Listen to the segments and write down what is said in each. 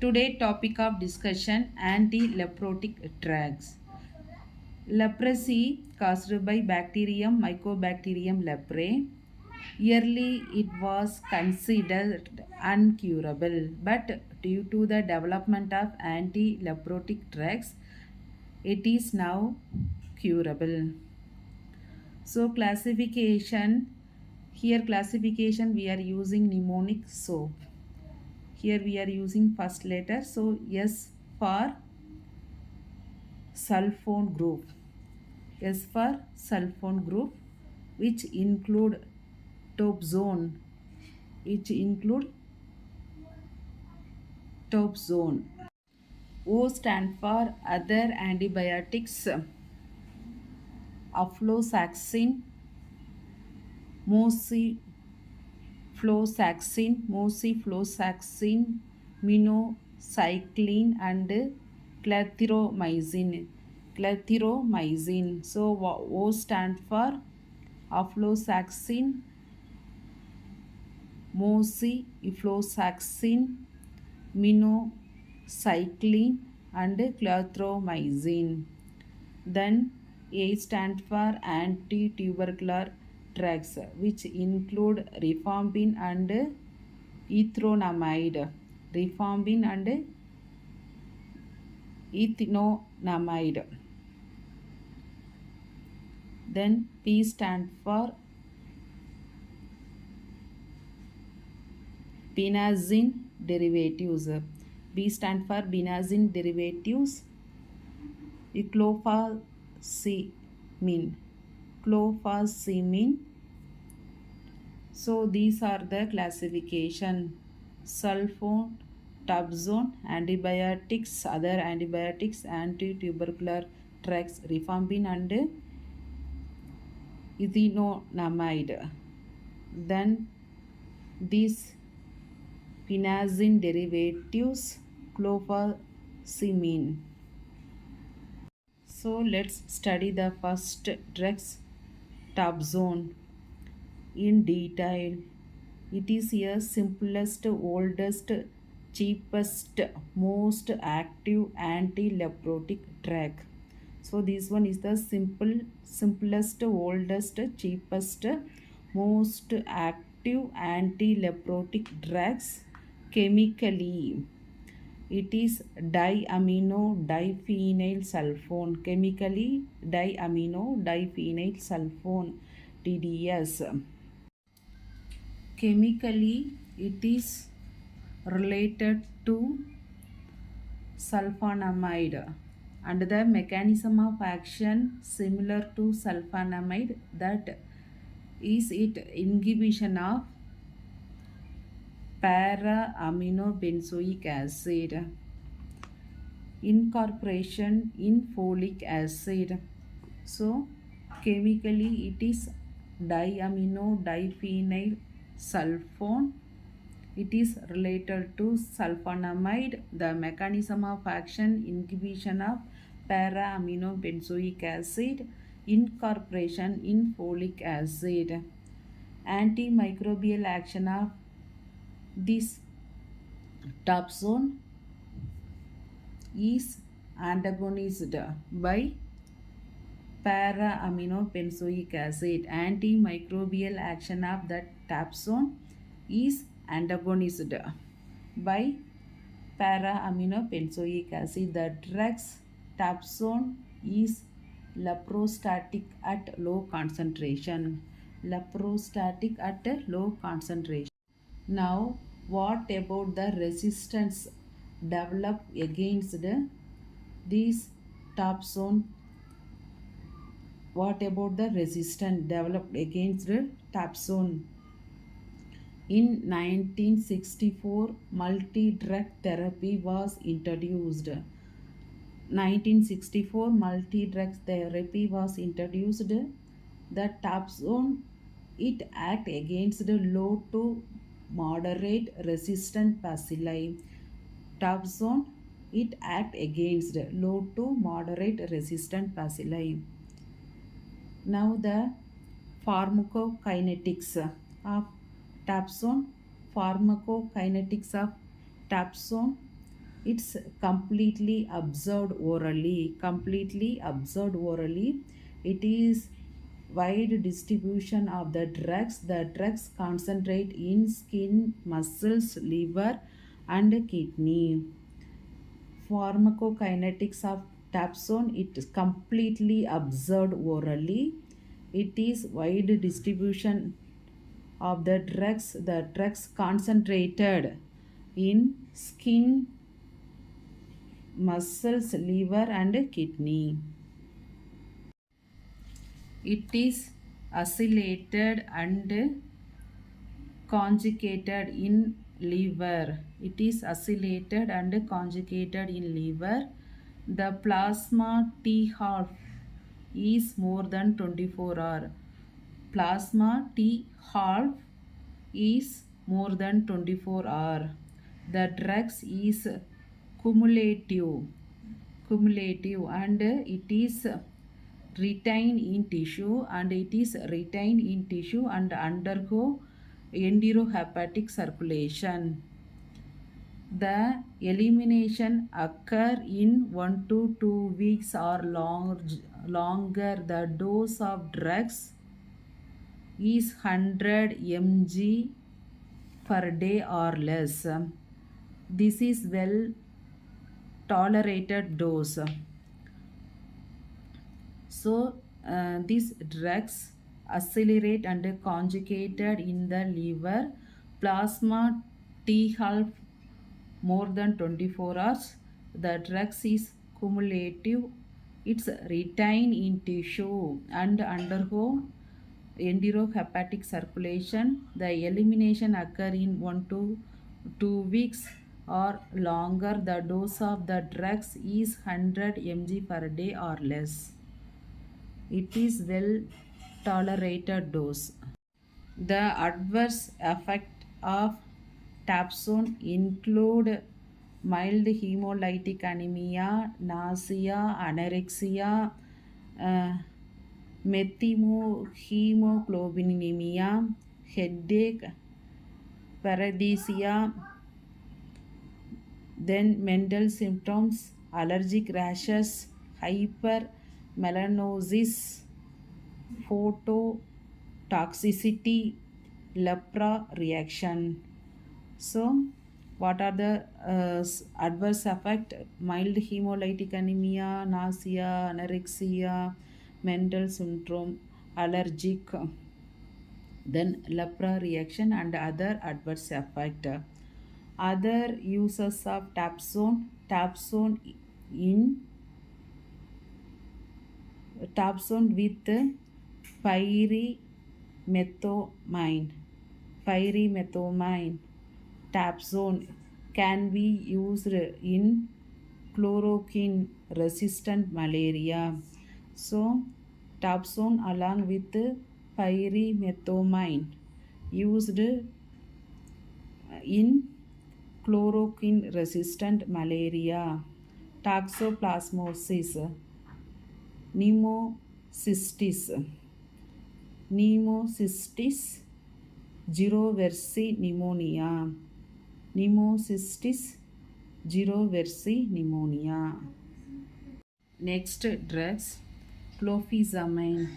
Today topic of discussion antileprotic drugs. Leprosy caused by bacterium Mycobacterium leprae. Early it was considered uncurable, but due to the development of antileprotic drugs, it is now curable. So classification we are using mnemonic so. Here we are using first letter, so S for sulfone group. S for sulfone group, which include topzone, which include topzone. O stand for other antibiotics, aflosaxin, mosiflosaxin, minocycline, and clathromycin. So O stand for aflosaxin, mosiflosaxin, minocycline, and clathromycin. Then A stand for antitubercular drugs, which include rifampin and ethronamide. Rifampin and ethronamide. Then P stand for benazine derivatives. B stand for benazine derivatives. Clofazimine. So these are the classification: sulfone, topzone, antibiotics, other antibiotics, antitubercular drugs, rifampin and ethronamide. Then these benazine derivatives, clofazimine. So let's study the first drugs, topzone, in detail. It is a simplest, oldest, cheapest, most active antileprotic drug. So this one is the simplest, oldest, cheapest, most active antileprotic drugs chemically. It is diamino diphenyl sulfone. Chemically, diamino diphenyl sulfone, DDS. Chemically, it is related to sulfonamide, and the mechanism of action similar to sulfonamide, that is it inhibition of para-aminobenzoic acid, incorporation in folic acid. So chemically it is diamino diphenyl sulfone. It is related to sulfonamide. The mechanism of action inhibition of para-aminobenzoic acid, incorporation in folic acid. Antimicrobial action of this topzone is antagonized by para-aminobenzoic acid. Antimicrobial action of the topzone is antagonized by para-aminobenzoic acid. The drug's topzone is leprostatic at low concentration. Leprostatic at low concentration. Now, what about the resistance developed against this topzone? What about the resistance developed against topzone? In 1964, multi-drug therapy was introduced. 1964, multi-drug therapy was introduced. The topzone, it act against the low to moderate resistant bacilli. Topzone, it act against low to moderate resistant bacilli. Now the pharmacokinetics of topzone. Pharmacokinetics of topzone. It's completely absorbed orally. It is wide distribution of the drugs. The drugs concentrate in skin, muscles, liver, and kidney. Pharmacokinetics of Tapsone, it is completely absorbed orally. It is wide distribution of the drugs concentrated in skin, muscles, liver, and kidney. It is acylated and conjugated in liver. It is acylated and conjugated in liver. The plasma T half is more than 24 hour. Plasma T half is more than 24 hour. The drugs is cumulative and it is retained in tissue and undergo enterohepatic circulation. The elimination occur in 1 to 2 weeks or longer. The dose of drugs is 100 mg per day or less. This is well tolerated dose. So these drugs accelerate and conjugated in the liver. Plasma T half more than 24 hours. The drugs is cumulative. It's retained in tissue and undergo enterohepatic circulation. The elimination occur in 1 to 2 weeks or longer. The dose of the drugs is 100 mg per day or less. It is well tolerated dose. The adverse effect of Tapsone include mild hemolytic anemia, nausea, anorexia, methemoglobinemia, headache, paresthesia, then mental symptoms, allergic rashes, hypermelanosis, phototoxicity, lepra reaction. So, what are the adverse effect? Mild hemolytic anemia, nausea, anorexia, mental syndrome, allergic, then lepra reaction and other adverse effect. Other uses of Tapsone with pyrimethamine. Tapsone can be used in chloroquine resistant malaria. So Tapsone along with pyrimethamine used in chloroquine resistant malaria. Toxoplasmosis, pneumocystis, giroversi pneumonia, Next drugs, clofazimine.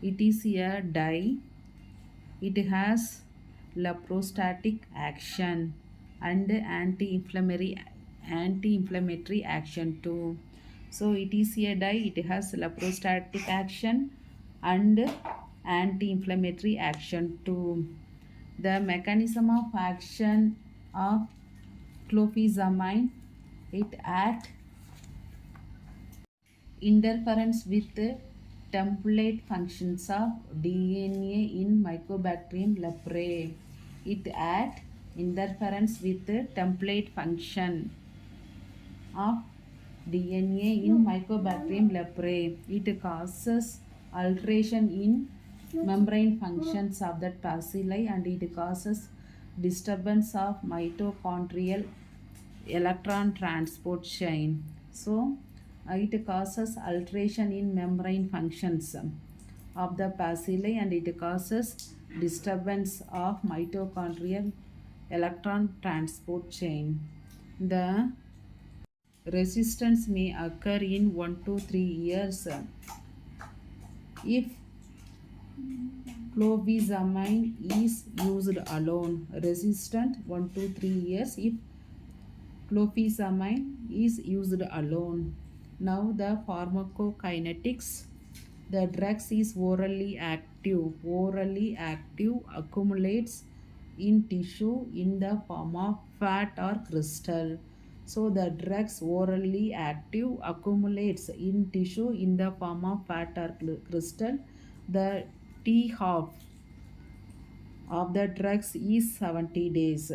It is a dye. It has leprostatic action and anti-inflammatory action too. So it is a dye. It has leprostatic action and anti-inflammatory action too. The mechanism of action of clofazimine, it act interference with the template functions of DNA in Mycobacterium leprae. It act interference with the template function of DNA in Mycobacterium leprae. It causes alteration in membrane functions of that bacilli and it causes disturbance of mitochondrial electron transport chain. So it causes alteration in membrane functions of the bacilli and it causes disturbance of mitochondrial electron transport chain. The resistance may occur in 1 to 3 years. If clobazamine is used alone, resistant 1 to 3 years if clobazamine is used alone. Now the pharmacokinetics. The drugs is orally active. Orally active accumulates in tissue in the form of fat or crystal. So the drugs orally active accumulates in tissue in the form of fat or crystal. The T half of the drugs is 70 days.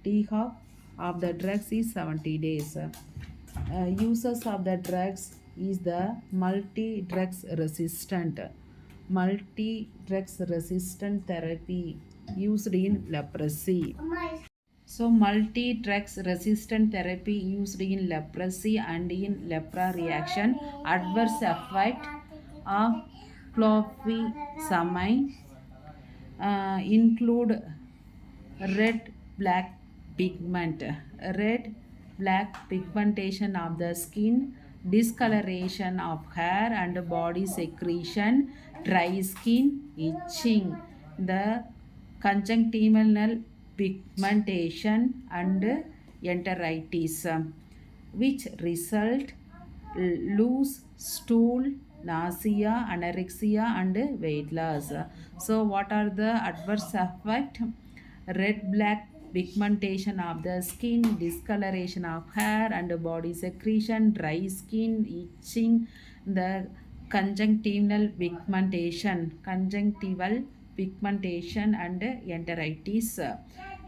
T half of the drugs is 70 days. Uses of the drugs is the multi-drugs resistant. Multi-drugs resistant therapy used in leprosy. So multi-drugs resistant therapy used in leprosy and in lepra reaction. Adverse effect of clofazamine include red black pigment, red black pigmentation of the skin, discoloration of hair and body secretion, dry skin, itching, the conjunctival pigmentation and enteritis, which result loose stool, nausea, anorexia and weight loss. So what are the adverse effect? Red black pigmentation of the skin, discoloration of hair and body secretion, dry skin, itching, the conjunctival pigmentation and enteritis,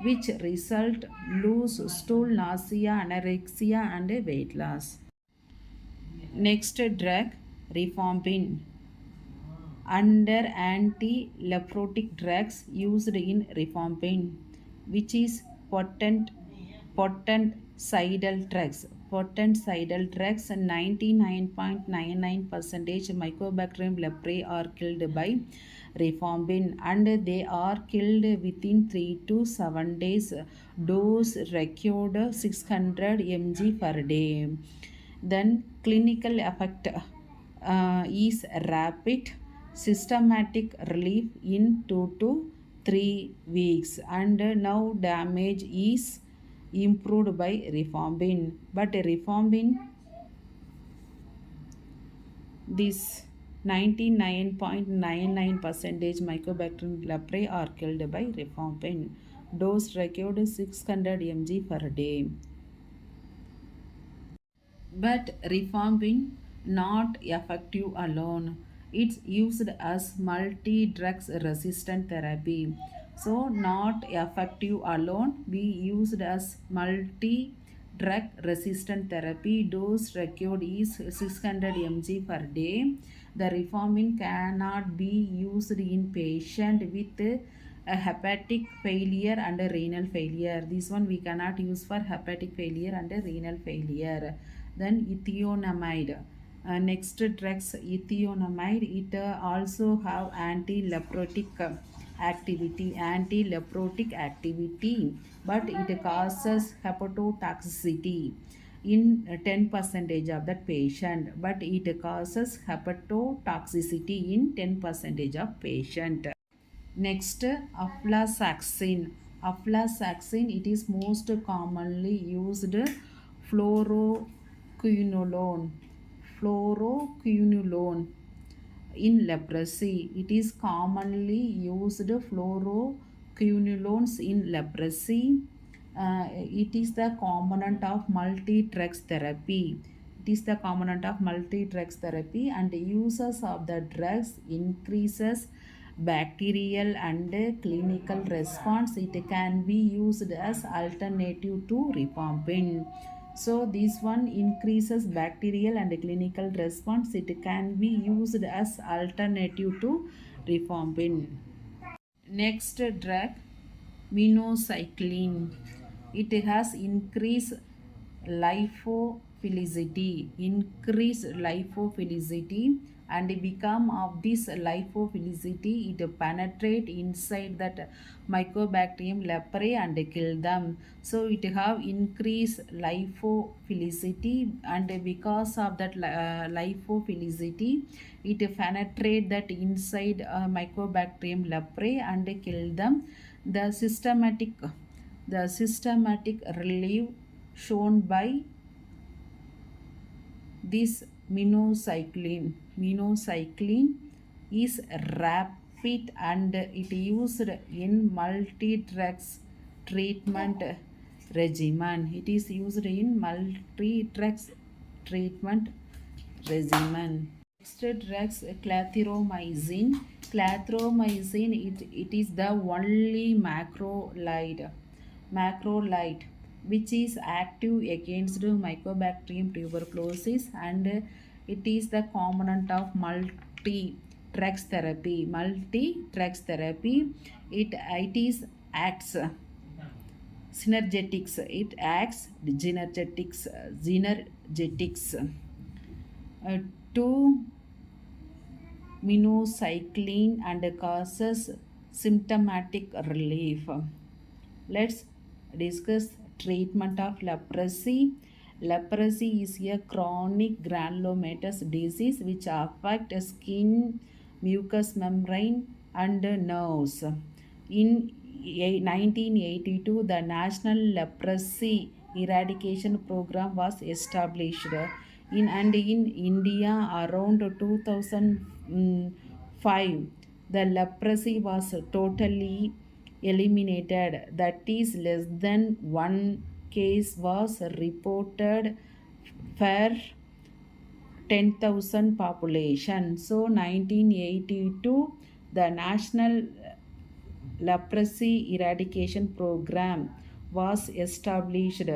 which result loose stool, nausea, anorexia and weight loss. Next drug, rifampin. Under antileprotic drugs used in rifampin, which is potenticidal drugs. Potenticidal drugs, 99.99% Mycobacterium leprae are killed by rifampin and they are killed within 3 to 7 days. Dose required 600 mg per day. Then clinical effect is rapid systematic relief in 2 to 3 weeks and now damage is improved by rifampin. But rifampin, this 99.99% Mycobacterium leprae are killed by rifampin. Dose required 600 mg per day. But rifampin not effective alone. It's used as multi-drugs resistant therapy. So not effective alone. We used as multi-drug resistant therapy. Dose required is 600 mg per day. The rifampin cannot be used in patient with a hepatic failure and a renal failure. This one we cannot use for hepatic failure and a renal failure. Then ethionamide. Next drugs, ethionamide. It also have antileprotic activity, but it causes hepatotoxicity in 10% of that patient, but it causes hepatotoxicity in 10% of patient. Next, aflatoxin. Aflatoxin, it is most commonly used fluoroquinolone. Fluoroquinolone in leprosy. It is commonly used fluoroquinolones in leprosy. It is the component of multi-drugs therapy. It is the component of multi-drugs therapy and uses of the drugs increases bacterial and clinical response. It can be used as alternative to rifampin. So this one increases bacterial and clinical response. It can be used as alternative to rifampin. Next drug, minocycline. It has increased lipophilicity. and become of this lipophilicity, it penetrate inside that mycobacterium leprae and kill them. So it have increased lipophilicity, and because of that lipophilicity, it penetrate that inside mycobacterium leprae and kill them. The systematic relief shown by this minocycline is rapid, and it used in multi-drugs treatment regimen. It is used in multi-drugs treatment regimen. Next drugs, clathromycin. Clathromycin, it is the only macrolide which is active against Mycobacterium tuberculosis, and it is the component of multi-drugs therapy. It is acts synergetics. It acts synergetics to minocycline and causes symptomatic relief. Let's discuss treatment of leprosy. Leprosy is a chronic granulomatous disease which affects skin, mucous membrane, and nerves. In 1982, the National Leprosy Eradication Program was established. In India around 2005, the leprosy was totally eliminated. That is, less than one case was reported per 10,000 population. So 1982, the National Leprosy Eradication Program was established.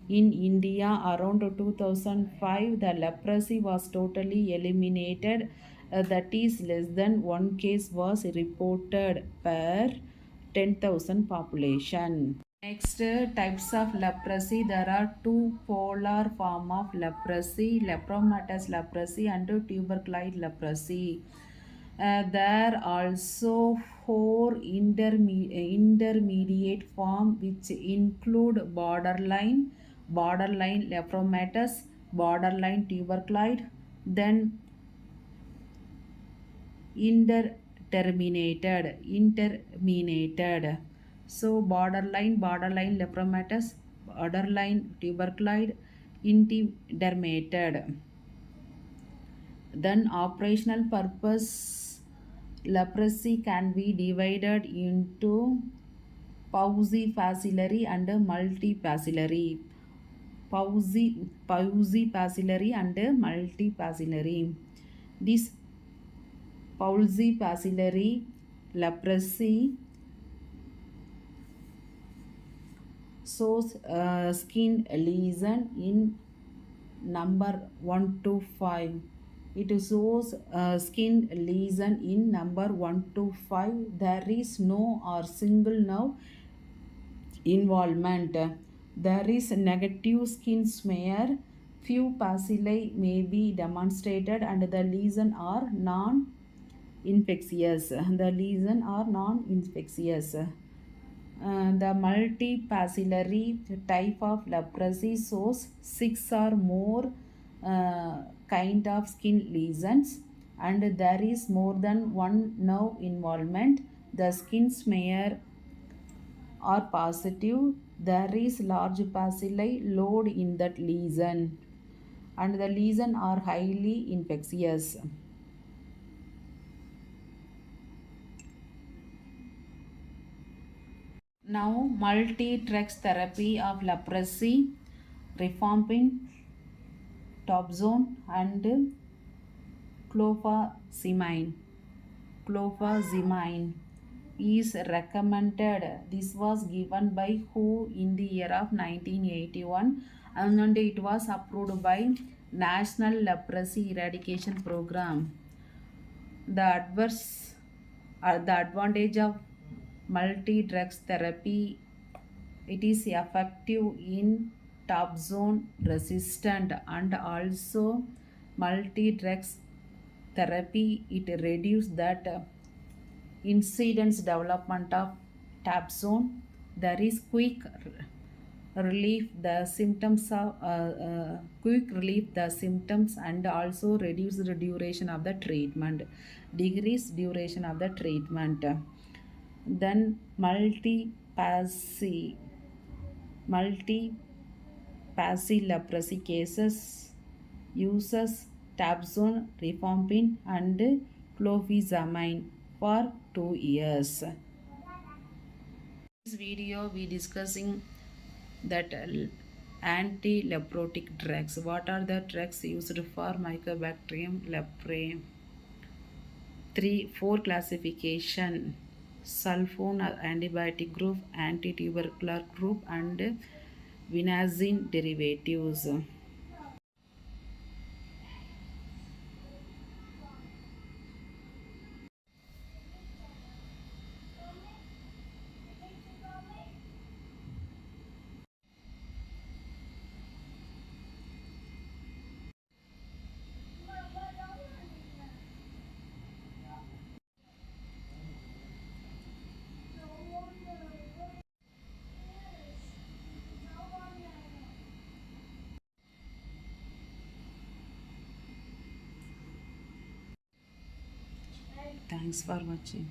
In India around 2005, the leprosy was totally eliminated. That is, less than one case was reported per 10,000 population. Next, types of leprosy. There are two polar form of leprosy: lepromatous leprosy and tuberculoid leprosy. There are also four intermediate form which include borderline lepromatous, borderline tuberculoid, then interminated. So borderline lepromatous, borderline tuberculoid, interminated. Then operational purpose, leprosy can be divided into paucibacillary and multibacillary. Paucibacillary and multibacillary. This paucibacillary leprosy shows skin lesion in number 1 to 5. It shows skin lesion in number 1 to 5. There is no or single nerve involvement. There is negative skin smear. Few bacilli may be demonstrated, and the lesion are non-infectious. The multibacillary type of leprosy shows 6 or more kind of skin lesions, and there is more than one nerve involvement. The skin smear are positive. There is large bacilli load in that lesion, and the lesion are highly infectious. Now, multi-drugs therapy of leprosy, rifampin, topzone, and clofazimine is recommended. This was given by WHO in the year of 1981, and it was approved by National Leprosy Eradication Program. The advantage of multi-drugs therapy, it is effective in top zone resistant, and also multi-drugs therapy, it reduces that incidence development of tap zone. There is relief the symptoms of quick relief the symptoms and also reduce the duration of the treatment, decrease duration of the treatment. Then multi passive leprosy cases uses tabzone, rifampin and clofazimine for 2 years. This video we discussing that antileprotic drugs. What are the drugs used for Mycobacterium leprae? 4 classification: sulfone antibiotic group, antitubercular group, and vinazine derivatives. Thanks for watching.